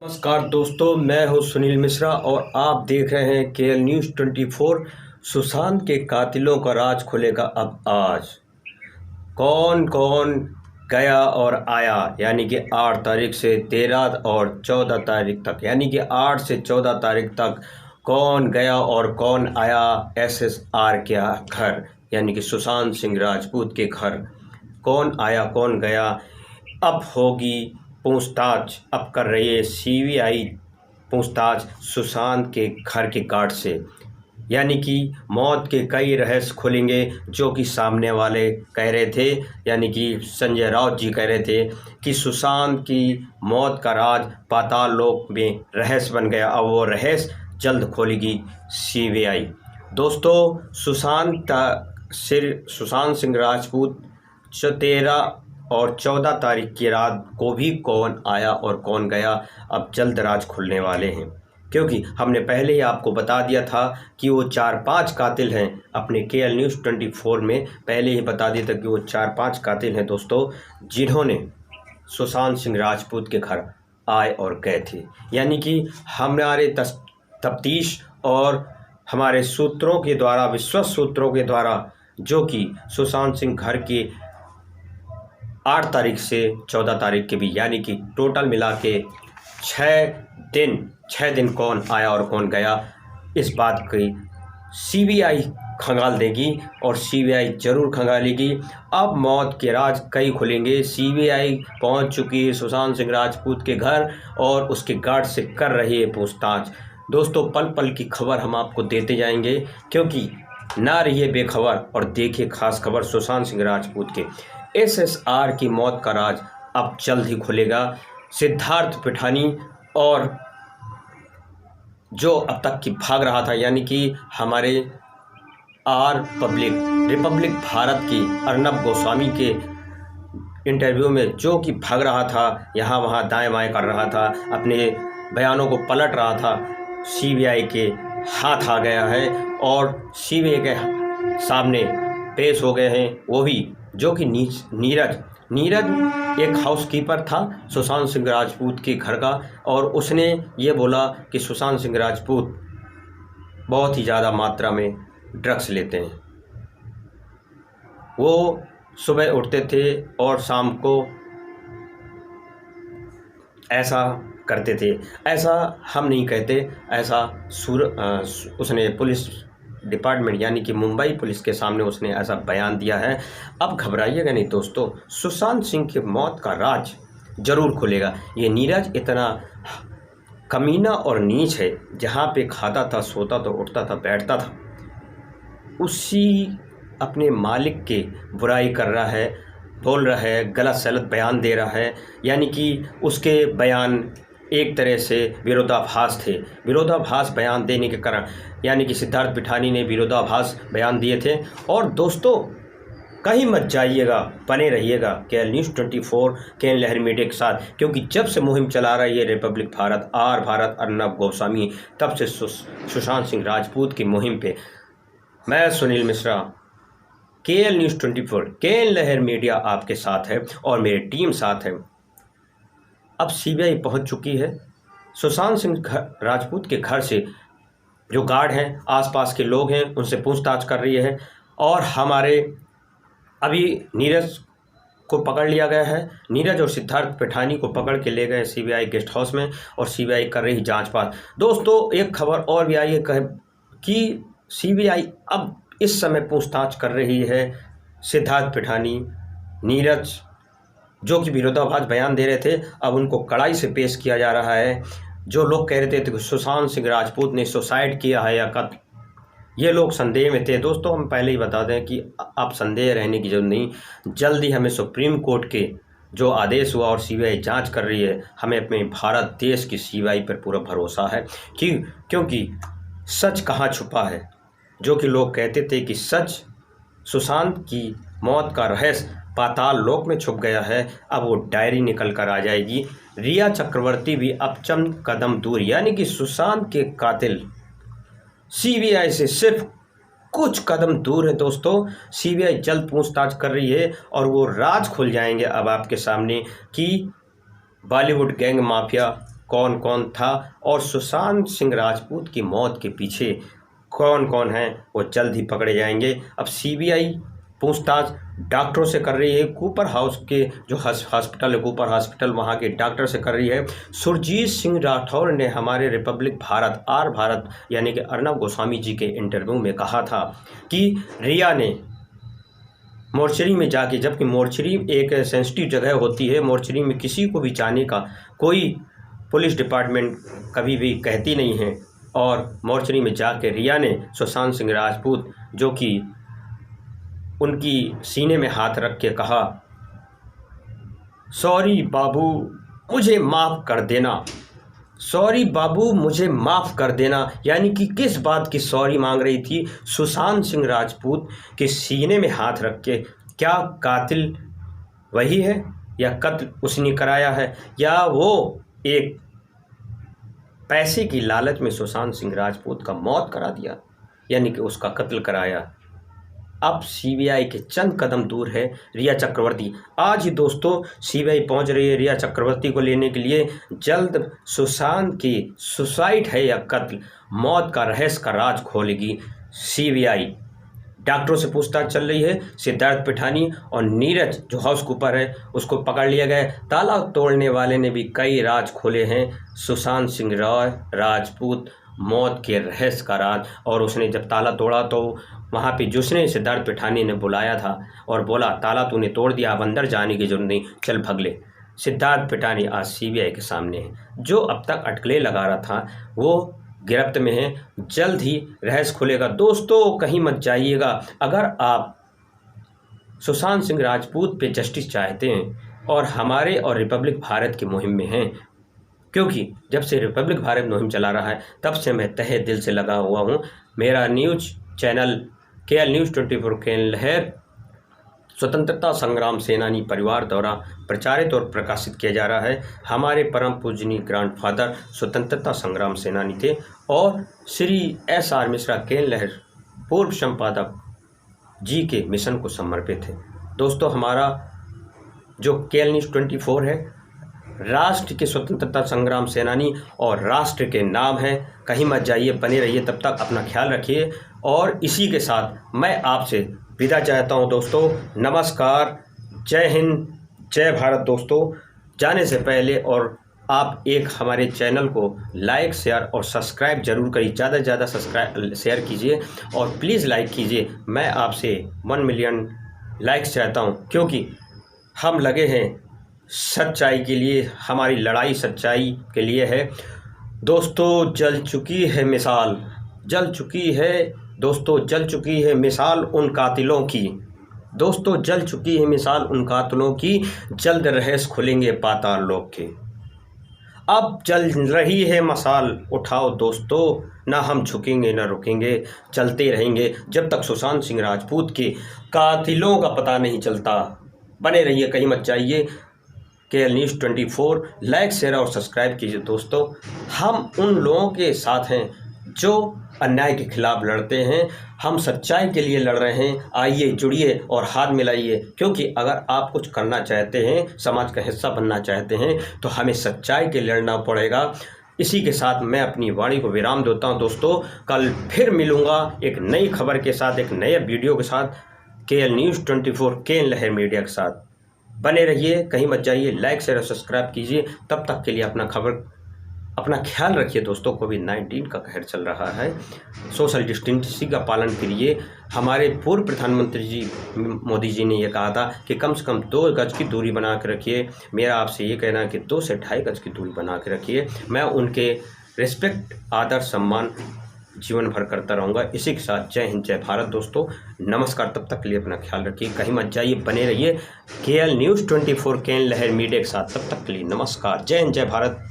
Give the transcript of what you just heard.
नमस्कार दोस्तों, मैं हूं सुनील मिश्रा और आप देख रहे हैं केएल न्यूज़ 24। सुशांत के कातिलों का राज खुलेगा अब आज। कौन कौन गया और आया, यानी कि 8 तारीख से 13 और 14 तारीख तक, यानी कि 8 से 14 तारीख तक कौन गया और कौन आया एसएसआर के घर, यानी कि सुशांत सिंह राजपूत के घर। कौन आया कौन गया, अब होगी पूछताछ। अब कर रही है सीबीआई पूछताछ सुशांत के घर के गार्ड से, यानी कि मौत के कई रहस्य खुलेंगे जो कि सामने वाले कह रहे थे, यानी कि संजय राउत जी कह रहे थे कि सुशांत की मौत का राज पाताल लोक में रहस्य बन गया। अब वो रहस्य जल्द खोलेगी सीबीआई। दोस्तों, सुशांत सिंह राजपूत 13 और 14 तारीख की रात को भी कौन आया और कौन गया, अब जल्द राज खुलने वाले हैं। क्योंकि हमने पहले ही आपको बता दिया था कि वो 4-5 कातिल हैं। अपने केएल न्यूज़ 24 में पहले ही बता दिया था कि वो 4-5 कातिल हैं दोस्तों, जिन्होंने सुशांत सिंह राजपूत के घर आए और गए थे। यानी कि हमारे तफ्तीश और हमारे सूत्रों के द्वारा, विश्वस्त सूत्रों के द्वारा, जो कि सुशांत सिंह घर के 8 तारीख से 14 तारीख के भी, यानी कि टोटल मिला के 6 दिन कौन आया और कौन गया, इस बात की सीबीआई खंगाल देगी और सीबीआई जरूर खंगालेगी। अब मौत के राज कई खुलेंगे। सीबीआई पहुंच चुकी है सुशांत सिंह राजपूत के घर और उसके गार्ड से कर रही है पूछताछ। दोस्तों, पल पल की खबर हम आपको देते जाएंगे, क्योंकि ना रहिए बेखबर और देखिए खास खबर सुशांत सिंह राजपूत के। एसएसआर की मौत का राज अब जल्द ही खुलेगा। सिद्धार्थ पिठानी और जो अब तक की भाग रहा था, यानी कि हमारे रिपब्लिक भारत की अर्नब गोस्वामी के इंटरव्यू में जो कि भाग रहा था, यहाँ वहाँ दाएं बाएं कर रहा था, अपने बयानों को पलट रहा था, सीबीआई के हाथ आ गया है और सीबीआई के सामने पेश हो गए हैं। वो भी जो कि नीरज एक हाउसकीपर था सुशांत सिंह राजपूत के घर का, और उसने ये बोला कि सुशांत सिंह राजपूत बहुत ही ज़्यादा मात्रा में ड्रग्स लेते हैं। वो सुबह उठते थे और शाम को ऐसा करते थे। ऐसा हम नहीं कहते, ऐसा उसने पुलिस डिपार्टमेंट, यानी कि मुंबई पुलिस के सामने उसने ऐसा बयान दिया है। अब घबराइएगा नहीं दोस्तों, सुशांत सिंह की मौत का राज जरूर खुलेगा। ये नीरज इतना कमीना और नीच है, जहाँ पे खाता था, सोता था, उठता था, बैठता था, उसी अपने मालिक के बुराई कर रहा है, बोल रहा है, गलत सलत बयान दे रहा है। यानी कि उसके बयान एक तरह से विरोधाभास थे। विरोधाभास बयान देने के कारण, यानी कि सिद्धार्थ पिठानी ने विरोधाभास बयान दिए थे। और दोस्तों, कहीं मत जाइएगा, बने रहिएगा केएल न्यूज़ 24 केएल लहर मीडिया के साथ, क्योंकि जब से मुहिम चला रही है रिपब्लिक भारत अर्नब गोस्वामी, तब से सुशांत सिंह राजपूत की मुहिम पे मैं Sunil Mishra, KL news 24 KL लहर मीडिया आपके साथ है और मेरी टीम साथ है। अब सीबीआई पहुंच चुकी है। सुशांत सिंह राजपूत के घर से जो गार्ड हैं, आसपास के लोग हैं, उनसे पूछताछ कर रही है। और हमारे अभी नीरज को पकड़ लिया गया है। नीरज और सिद्धार्थ पिठानी को पकड़ के ले गए सीबीआई गेस्ट हाउस में और सीबीआई कर रही जांच पास। दोस्तों, एक खबर और भी आई है कि सीबीआई अब इस समय पूछताछ कर रही है सिद्धार्थ पिठानी, नीरज, जो कि विरोधाभास बयान दे रहे थे। अब उनको कड़ाई से पेश किया जा रहा है। जो लोग कह रहे थे कि सुशांत सिंह राजपूत ने सुसाइड किया है या कत्ल, ये लोग संदेह में थे। दोस्तों, हम पहले ही बता दें कि अब संदेह रहने की जरूरत नहीं। जल्दी हमें सुप्रीम कोर्ट के जो आदेश हुआ और सीबीआई जांच कर रही है, हमें अपने भारत देश की सीबीआई पर पूरा भरोसा है क्योंकि सच कहाँ छुपा है। जो कि लोग कहते थे कि सच, सुशांत की मौत का रहस्य पाताल लोक में छुप गया है, अब वो डायरी निकल कर आ जाएगी। रिया चक्रवर्ती भी अब चंद कदम दूर, यानी कि सुशांत के कातिल सीबीआई से सिर्फ कुछ कदम दूर है। दोस्तों, सीबीआई जल्द पूछताछ कर रही है और वो राज खुल जाएंगे अब आपके सामने कि बॉलीवुड गैंग माफिया कौन कौन था और सुशांत सिंह राजपूत की मौत के पीछे कौन कौन है वो जल्द ही पकड़े जाएंगे। अब सीबीआई पूछताछ डॉक्टरों से कर रही है, कूपर हाउस के जो हॉस्पिटल है, कूपर हॉस्पिटल, वहाँ के डॉक्टर से कर रही है। सुरजीत सिंह राठौर ने हमारे रिपब्लिक भारत आर भारत यानी कि अर्नब गोस्वामी जी के इंटरव्यू में कहा था कि रिया ने मोर्चरी में जाके, जबकि मोर्चरी एक सेंसिटिव जगह होती है, मोर्चरी में किसी को भी जाने का कोई पुलिस डिपार्टमेंट कभी भी कहती नहीं है, और मोर्चरी में जाके रिया ने सुशांत सिंह राजपूत जो कि उनकी सीने में हाथ रख के कहा, सॉरी बाबू मुझे माफ़ कर देना, सॉरी बाबू मुझे माफ़ कर देना। यानी कि किस बात की सॉरी मांग रही थी? सुशांत सिंह राजपूत के सीने में हाथ रख के। क्या कातिल वही है या कत्ल उसने कराया है, या वो एक पैसे की लालच में सुशांत सिंह राजपूत का मौत करा दिया, यानी कि उसका कत्ल कराया। अब सीबीआई के चंद कदम दूर है रिया चक्रवर्ती। आज ही दोस्तों सीबीआई पहुंच रही है रिया चक्रवर्ती को लेने के लिए। जल्द सुशांत की सुसाइड है या कत्ल, मौत का रहस्य का राज खोलेगी सीबीआई। डॉक्टरों से पूछताछ चल रही है। सिद्धार्थ पिठानी और नीरज जो हाउस कीपर है उसको पकड़ लिया गया। ताला तोड़ने वाले ने भी कई राज खोले हैं। सुशांत सिंह राजपूत मौत के रहस्य का राज। और उसने जब ताला तोड़ा तो वहाँ पे जिसने सिद्धार्थ पिठानी ने बुलाया था और बोला ताला तूने तोड़ दिया, अब अंदर जाने की जरूरत नहीं, चल भग ले। सिद्धार्थ पिठानी आज सीबीआई के सामने है। जो अब तक अटकलें लगा रहा था वो गिरफ्त में है। जल्द ही रहस्य खुलेगा। दोस्तों कहीं मत जाइएगा। अगर आप सुशांत सिंह राजपूत पे जस्टिस चाहते हैं और हमारे और रिपब्लिक भारत की मुहिम में हैं, क्योंकि जब से रिपब्लिक भारत मुहिम चला रहा है तब से मैं तहे दिल से लगा हुआ हूँ। मेरा news channel KL News 24 KL लहर स्वतंत्रता संग्राम सेनानी परिवार द्वारा प्रचारित और प्रकाशित किया जा रहा है। हमारे परम पूजनीय ग्रैंडफादर स्वतंत्रता संग्राम सेनानी थे और श्री SR मिश्रा केएल लहर पूर्व संपादक जी के मिशन को समर्पित है। दोस्तों हमारा जो KL News 24 है राष्ट्र के स्वतंत्रता संग्राम सेनानी और राष्ट्र के नाम है। कहीं मत जाइए, बने रहिए। तब तक अपना ख्याल रखिए और इसी के साथ मैं आपसे विदा चाहता हूं दोस्तों। नमस्कार, जय हिंद, जय भारत। दोस्तों जाने से पहले और आप एक हमारे चैनल को लाइक शेयर और सब्सक्राइब जरूर करिए। ज़्यादा से ज़्यादा सब्सक्राइब शेयर कीजिए और प्लीज़ लाइक कीजिए। मैं आपसे 1 मिलियन लाइक्स चाहता हूं, क्योंकि हम लगे हैं सच्चाई के लिए। हमारी लड़ाई सच्चाई के लिए है। दोस्तों जल चुकी है मिसाल, जल चुकी है दोस्तों, जल चुकी है मिसाल उन कातिलों की। दोस्तों जल चुकी है मिसाल उन कातिलों की। जल्द रहस्य खुलेंगे पाताल लोक के। अब जल रही है मसाल, उठाओ दोस्तों, ना हम झुकेंगे ना रुकेंगे, चलते रहेंगे जब तक सुशांत सिंह राजपूत के कातिलों का पता नहीं चलता। बने रहिए, कहीं मत जाइए। KL News 24 लाइक शेयर और सब्सक्राइब कीजिए। दोस्तों हम उन लोगों के साथ हैं जो अन्याय के खिलाफ लड़ते हैं। हम सच्चाई के लिए लड़ रहे हैं। आइए जुड़िए और हाथ मिलाइए, क्योंकि अगर आप कुछ करना चाहते हैं, समाज का हिस्सा बनना चाहते हैं, तो हमें सच्चाई के लड़ना पड़ेगा। इसी के साथ मैं अपनी वाणी को विराम देता हूं। दोस्तों कल फिर मिलूँगा एक नई खबर के साथ, एक नए वीडियो के साथ, KL News 24 केएल लहर मीडिया के साथ। बने रहिए, कहीं मत जाइए, लाइक शेयर और सब्सक्राइब कीजिए। तब तक के लिए अपना ख्याल रखिए। दोस्तों कोविड-19 का कहर चल रहा है, सोशल डिस्टेंसिंग का पालन करिए। हमारे पूर्व प्रधानमंत्री जी मोदी जी ने यह कहा था कि कम से कम 2 गज की दूरी बना के रखिए। मेरा आपसे ये कहना है कि 2 से 2.5 गज की दूरी बना के रखिए। मैं उनके रिस्पेक्ट, आदर, सम्मान जीवन भर करता रहूँगा। इसी के साथ जय हिंद, जय भारत। दोस्तों नमस्कार। तब तक के लिए अपना ख्याल रखिए, कहीं मत जाइए, बने रहिए KL News 24 केएल लहर मीडिया के साथ। तब तक के लिए नमस्कार, जय हिंद, जय भारत।